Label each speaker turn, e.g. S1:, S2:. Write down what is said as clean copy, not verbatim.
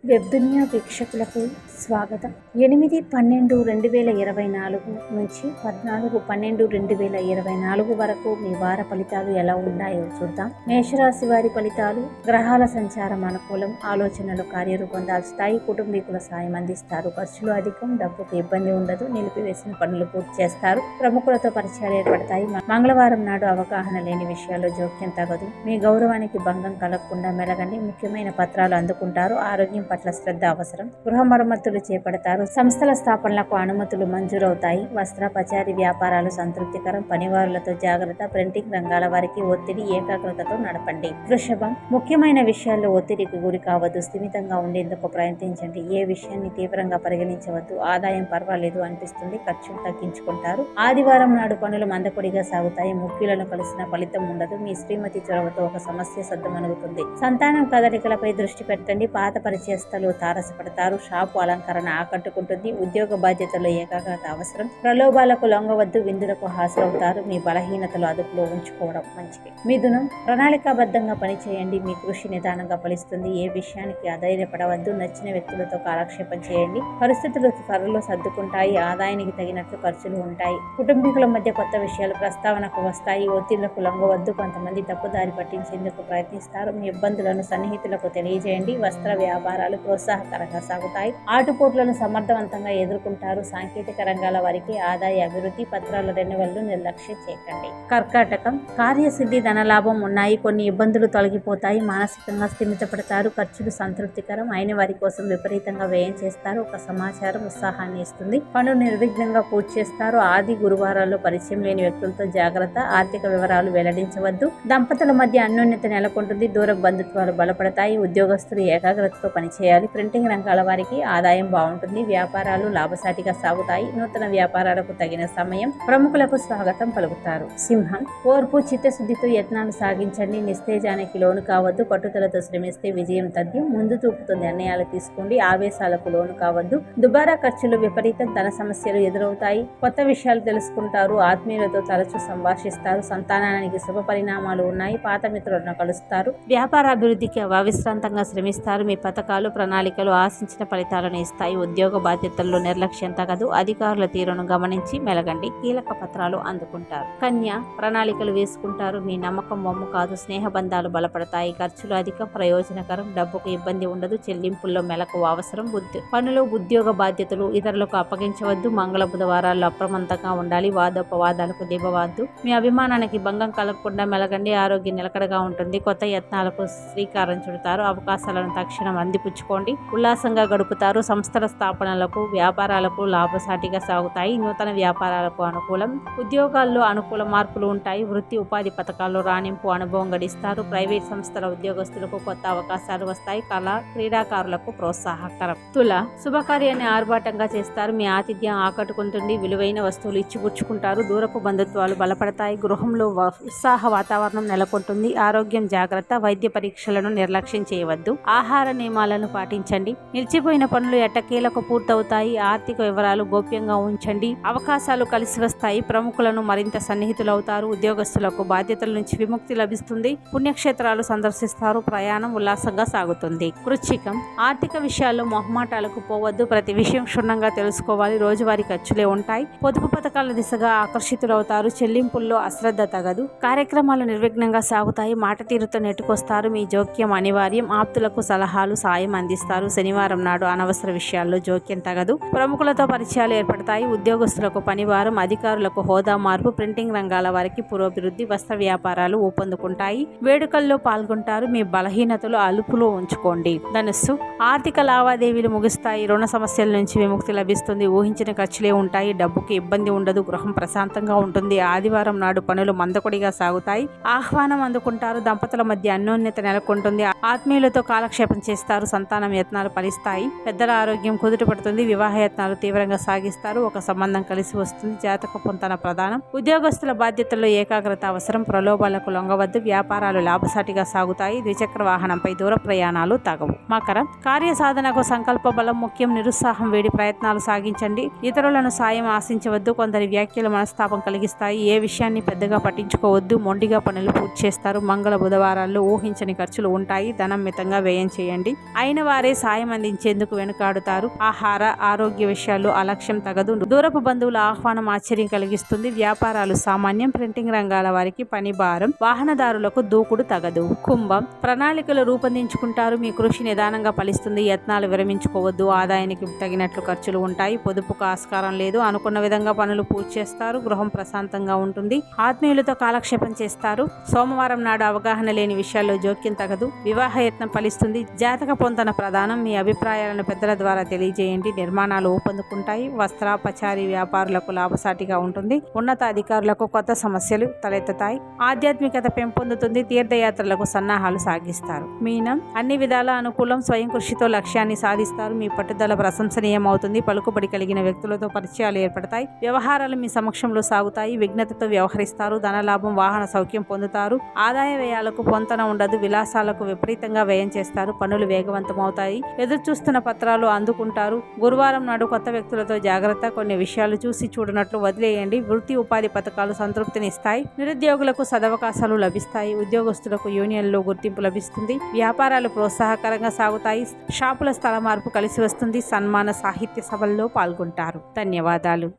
S1: Web దునియా వీక్షకులకు స్వాగతం. 8/12/2024 నుంచి 14/12/2024 వరకు మీ వార ఫలితాలు ఎలా ఉన్నాయో చూద్దాం. మేషరాశి వారి ఫలితాలు: గ్రహాల సంచారం అనుకూలం, ఆలోచనలు కార్యరూపం దాల్చుతాయి, కుటుంబీకుల సాయం అందిస్తారు, ఖర్చులు అధికం, డబ్బుకు ఇబ్బంది ఉండదు, నిలిపివేసిన పనులు పూర్తి చేస్తారు, ప్రముఖులతో పరిచయాలు ఏర్పడతాయి. మంగళవారం నాడు అవగాహన లేని విషయాల్లో జోక్యం తగదు, మీ గౌరవానికి భంగం కలగకుండా మెలగండి, ముఖ్యమైన పత్రాలు అందుకుంటారు, ఆరోగ్యం పట్ల శ్రద్ధ అవసరం, గృహ మరమ్మతులు చేపడతారు, సంస్థల స్థాపనలకు అనుమతులు మంజూరవుతాయి, వస్త్ర పచారీ వ్యాపారాలు సంతృప్తికరం, పనివారులతో జాగ్రత్త, ప్రింటింగ్ రంగాల వారికి ఒత్తిడి, ఏకాగ్రతతో నడపండి. వృషభం: ముఖ్యమైన విషయాల్లో ఒత్తిడికి గురి కావద్దు, స్థిమితంగా ఉండేందుకు ప్రయత్నించండి, ఏ విషయాన్ని తీవ్రంగా పరిగణించవద్దు, ఆదాయం పర్వాలేదు అనిపిస్తుంది, ఖర్చులు తగ్గించుకుంటారు. ఆదివారం నాడు పనులు మందకొడిగా సాగుతాయి, ముఖ్యులను కలిసిన ఫలితం ఉండదు, మీ శ్రీమతి చొరవతో ఒక సమస్య సద్దుమణుగుతుంది, సంతానం కదలికలపై దృష్టి పెట్టండి, పాత పరిచయస్థలు తారసపడతారు, షాపు అలంకరణ ఆకట్టుకుంటుంది, ఉద్యోగ బాధ్యతల్లో ఏకాగ్రత అవసరం, ప్రలోభాలకు లొంగవద్దు, విందులకు హాజరవుతారు, మీ బలహీనతలు అదుపులో ఉంచుకోవడం మంచిది. మిథునం: ప్రణాళికాబద్ధంగా పనిచేయండి, మీ కృషి నిదానంగా ఫలిస్తుంది, ఏ విషయానికి అధైర్యపడవద్దు, నచ్చిన వ్యక్తులతో కాలక్షేపం చేయండి, పరిస్థితులు త్వరలో సర్దుకుంటాయి, ఆదాయానికి తగినట్లు ఖర్చులు ఉంటాయి, కుటుంబీకుల మధ్య కొత్త విషయాలు ప్రస్తావనకు వస్తాయి, ఒత్తిళ్లకు లొంగవద్దు, కొంతమంది తప్పుదారి పట్టించేందుకు ప్రయత్నిస్తారు, మీ ఇబ్బందులను సన్నిహితులకు తెలియజేయండి, వస్త్ర వ్యాపారాలు ప్రోత్సాహకరంగా సాగుతాయి, ఆటుపోట్లను సమర్థవంతంగా ఎదుర్కొంటారు, సాంకేతిక రంగాల వారికి ఆదాయ అభివృద్ధి, పత్రాల రెన్యువల్ను నిర్లక్ష్యం చేయకండి. కర్కాటకం: కార్యసిద్ధి, ధనలాభం ఉన్నాయి, కొన్ని ఇబ్బందులు తొలగిపోతాయి, మానసికంగా స్థిమితపడతారు, ఖర్చులు సంతృప్తికరం, అయిన వారి కోసం విపరీతంగా వ్యయం చేస్తారు, ఒక సమాచారం ఉత్సాహాన్ని ఇస్తుంది, పనులు నిర్విఘ్నంగా పూర్తి చేస్తారు, ఆది గురువారాల్లో పరిచయం లేని వ్యక్తులతో జాగ్రత్త, ఆర్థిక వివరాలు వెల్లడించవద్దు, దంపతుల మధ్య అన్యోన్యత నెలకొంటుంది, దూర బంధుత్వాలు బలపడతాయి, ఉద్యోగస్తులు ఏకాగ్రతతో పనిచేయాలి, ప్రింటింగ్ రంగాల వారికి ఆదాయం బాగుంటుంది, వ్యాపారాలు లాభసాటిగా సాగుతాయి, నూతన వ్యాపారాలకు తగిన సమయం, ప్రముఖులకు స్వాగతం పలుకుతారు. సింహం: ఓర్పు, చిత్తశుద్ధితో యత్నాలు సాగించండి, నిస్తేజానికి లోను కావద్దు, పట్టుదలతో శ్రమిస్తే విజయం తథ్యం, ముందు చూపుతో నిర్ణయాలు తీసుకోండి, ఆవేశాలకు లోను కావద్దు, దుబారా ఖర్చులు విపరీతం, ధన సమస్యలు ఎదురవుతాయి, కొత్త విషయాలు తెలుసుకుంటారు, ఆత్మీయులతో తరచూ సంభాషిస్తారు, సంతానానికి శుభ పరిణామాలు ఉన్నాయి, పాత మిత్రులను కలుస్తారు, వ్యాపార అభివృద్ధికి అవిశ్రాంతంగా శ్రమిస్తారు, మీ పథకాలు ప్రణాళికలు ఆశించిన ఫలితాలను ఇస్తాయి, ఉద్యోగ బాధ్యతల్లో నిర్లక్ష్యం తగదు, అధికారుల తీరును గమనించి మెలగండి, కీలక పత్రాలు అందుకుంటారు. కన్య: ప్రణాళికలు వేసుకుంటారు, మీ నమ్మకం వమ్ము కాదు, స్నేహబంధాలు బలపడతాయి, ఖర్చులు అధికం, ప్రయోజనకరం, డబ్బుకు ఇబ్బంది ఉండదు, చెల్లింపుల్లో మెలకువ అవసరం, పనులు ఉద్యోగ బాధ్యతలు ఇతరులకు అప్పగించవద్దు, మంగళ బుధవారాల్లో అప్రమత్తంగా ఉండాలి, వాదోపవాదాలకు దిగవద్దు, మీ అభిమానానికి భంగం కలగకుండా మెలగండి, ఆరోగ్యం నిలకడగా ఉంటుంది, కొత్త యత్నాలకు శ్రీకారం చుడతారు, అవకాశాలను తక్షణం అందిపుచ్చుకోండి, ఉల్లాసంగా గడుపుతారు, సంస్థల స్థాపనలకు వ్యాపారాలకు లాభసాటిగా సాగుతాయి, నూతన వ్యాపారాలకు అనుకూలం, ఉద్యోగాల్లో అనుకూల మార్పులు ఉంటాయి, వృత్తి ఉపాధి పథకాల్లో రాణింపు అనుభవం గడిస్తారు, ప్రైవేట్ సంస్థల ఉద్యోగస్తులకు కొత్త అవకాశాలు వస్తాయి, కళా క్రీడాకారులకు ప్రోత్సాహకరం. తుల: శుభకార్యాన్ని ఆర్భాటంగా చేస్తారు, మీ ఆతిథ్యం ఆకట్టుకుంటుంది, విలువైన వస్తువులు ఇచ్చిపుచ్చుకుంటారు, దూరపు బంధుత్వాలు బలపడతాయి, గృహంలో ఉత్సాహ వాతావరణం నెలకొంటుంది, ఆరోగ్యం జాగ్రత్త, వైద్య పరీక్షలను నిర్లక్ష్యం చేయవద్దు, ఆహార నియమాలను పాటించండి, నిలిచిపోయిన పనులు ఎట్టకేలకు పూర్తవుతాయి, ఆర్థిక వివరాలు గోప్యంగా ఉంచండి, అవకాశాలు కలిసి వస్తాయి, ప్రముఖులను మరింత సన్నిహితులవుతారు, ఉద్యోగస్తులకు బాధ్యతల నుంచి విముక్తి లభిస్తుంది, పుణ్యక్షేత్రాలు సందర్శిస్తారు, ప్రయాణం ఉల్లాసంగా సాగుతుంది. వృశ్చికం: ఆర్థిక విషయాల్లో మొహమాటాలకు పోవద్దు, ప్రతి విషయం క్షుణ్ణంగా తెలుసుకోవాలి, రోజువారీ ఖర్చులే ఉంటాయి, పొదుపు పథకాల దిశగా ఆకర్షితులవుతారు, చెల్లింపుల్లో అశ్రద్ధ తగదు, కార్యక్రమాలు నిర్విఘ్నంగా సాగుతాయి, మాట తీరుతో నెట్టుకొస్తారు, మీ జోక్యం అనివార్యం, ఆప్తులకు సలహాలు సాయం అందిస్తారు, శనివారం నాడు అనవసర విషయాల్లో జోక్యం తగదు, ప్రముఖులతో పరిచయాలు ఏర్పడతాయి, ఉద్యోగస్తులకు పనివారం, అధికారులకు హోదా మార్పు, ప్రింటింగ్ రంగాల వారికి పురోభివృద్ధి, వస్త్ర వ్యాపారాలు ఊపందుకుంటాయి, వేడుకల్లో పాల్గొంటారు, మీ బలహీనతలు అలుపులో ఉంచుకోండి. ధనుస్సు: ఆర్థిక లావాదేవీలు ముగుస్తాయి, రుణ సమస్యల నుంచి విముక్తి లభిస్తుంది, ఊహించిన ఖర్చులే ఉంటాయి, డబ్బుకి ఇబ్బంది ఉండదు, గృహం ప్రశాంతంగా ఉంటుంది, ఆదివారం నాడు పనులు మందకొడిగా సాగుతాయి, ఆహ్వానం అందుకుంటారు, దంపతుల మధ్య అన్యోన్యత నెలకొంటుంది, ఆత్మీయులతో కాలక్షేపం చేస్తారు, సంతానం యత్నాలు ఫలిస్తాయి, పెద్దల ఆరోగ్యం కుదుటపడుతుంది, వివాహ యత్నాలు తీవ్రంగా సాగిస్తారు, ఒక సంబంధం కలిసి వస్తుంది, జాతక పొంతన ప్రధానం, ఉద్యోగస్తుల బాధ్యతల్లో ఏకాగ్రత అవసరం, ప్రలోభాలకు లొంగవద్దు, వ్యాపారాలు లాభసాటిగా సాగుతాయి, ద్విచక్ర వాహనంపై దూర ప్రయాణాలు తగవు. మకరం: కార్యసాధనకు సంకల్ప బలం ముఖ్యం, నిరుత్సాహం వేడి ప్రయత్నాలు సాగించండి, ఇతరులను సాయం ఆశించవద్దు, కొందరి వ్యాఖ్యలు మనస్తాపం కలిగిస్తాయి, ఏ విషయాన్ని పెద్దగా పట్టించుకోవద్దు, మొండిగా పనులు పూర్తి చేస్తారు, మంగళ బుధవారాల్లో ఊహించని ఖర్చులు ఉంటాయి, ధనం మితంగా వ్యయం చేయండి, అయిన అయిన వారే సాయం అందించేందుకు వెనుకాడుతారు. ఆహార ఆరోగ్య విషయాల్లో అలక్ష్యం తగదు. దూరపు బంధువుల ఆహ్వానం ఆశ్చర్యం కలిగిస్తుంది. వ్యాపారాలు సామాన్యం. ప్రింటింగ్ రంగాల వారికి పని భారం. వాహనదారులకు దూకుడు తగదు. కుంభం ప్రణాళికలు రూపొందించుకుంటారు. మీ కృషి నిదానంగా ఫలిస్తుంది. యత్నాలు విరమించుకోవద్దు. ఆదాయానికి తగినట్లు ఖర్చులు ఉంటాయి. పొదుపుకు ఆస్కారం లేదు. అనుకున్న విధంగా పనులు పూర్తి చేస్తారు. గృహం ప్రశాంతంగా ఉంటుంది. ఆత్మీయులతో కాలక్షేపం చేస్తారు. సోమవారం నాడు అవగాహన లేని విషయాల్లో జోక్యం తగదు. వివాహ యత్నం ఫలిస్తుంది. జాతక పొంతన ప్రధానం. మీ అభిప్రాయాలను పెద్దల ద్వారా తెలియజేయండి. నిర్మాణాలు ఊపందుకుంటాయి. వస్త్రాపచారి వ్యాపారులకు లాభసాటిగా ఉంటుంది. ఉన్నతాధికారులకు కొత్త సమస్యలు తలెత్తుతాయి. ఆధ్యాత్మికత పెంపొందుతుంది. తీర్థయాత్రలకు సన్నాహాలు సాగిస్తారు. మీనం అన్ని విధాల అనుకూలం. స్వయం కృషితో లక్ష్యాన్ని సాధిస్తారు. మీ పట్టుదల ప్రశంసనీయమవుతుంది. పలుకుబడి కలిగిన వ్యక్తులతో పరిచయాలు ఏర్పడతాయి. వ్యవహారాలు మీ సమక్షంలో సాగుతాయి. విఘ్నతతో వ్యవహరిస్తారు. ధనలాభం వాహన సౌఖ్యం పొందుతారు. ఆదాయ వ్యయాలకు పొంతన ఉండదు. విలాసాలకు విపరీతంగా వ్యయం చేస్తారు. పనులు వేగవంతమవుతాయి. ఎదురు చూస్తున్న పత్రాలు అందుకుంటారు. గురువారం నాడు కొత్త వ్యక్తులతో జాగ్రత్త. కొన్ని విషయాలు చూసి చూడనట్లు వదిలేయండి. వృత్తి ఉపాధి పథకాలు సంతృప్తినిస్తాయి. నిరుద్యోగులకు సదవకాశాలు లభిస్తాయి. ఉద్యోగస్తులకు యూనియన్లో గుర్తింపు లభిస్తుంది. వ్యాపారాలు ప్రోత్సాహకరంగా సాగుతాయి. షాపుల స్థల మార్పు కలిసి వస్తుంది. సన్మాన సాహిత్య సభల్లో పాల్గొంటారు. ధన్యవాదాలు.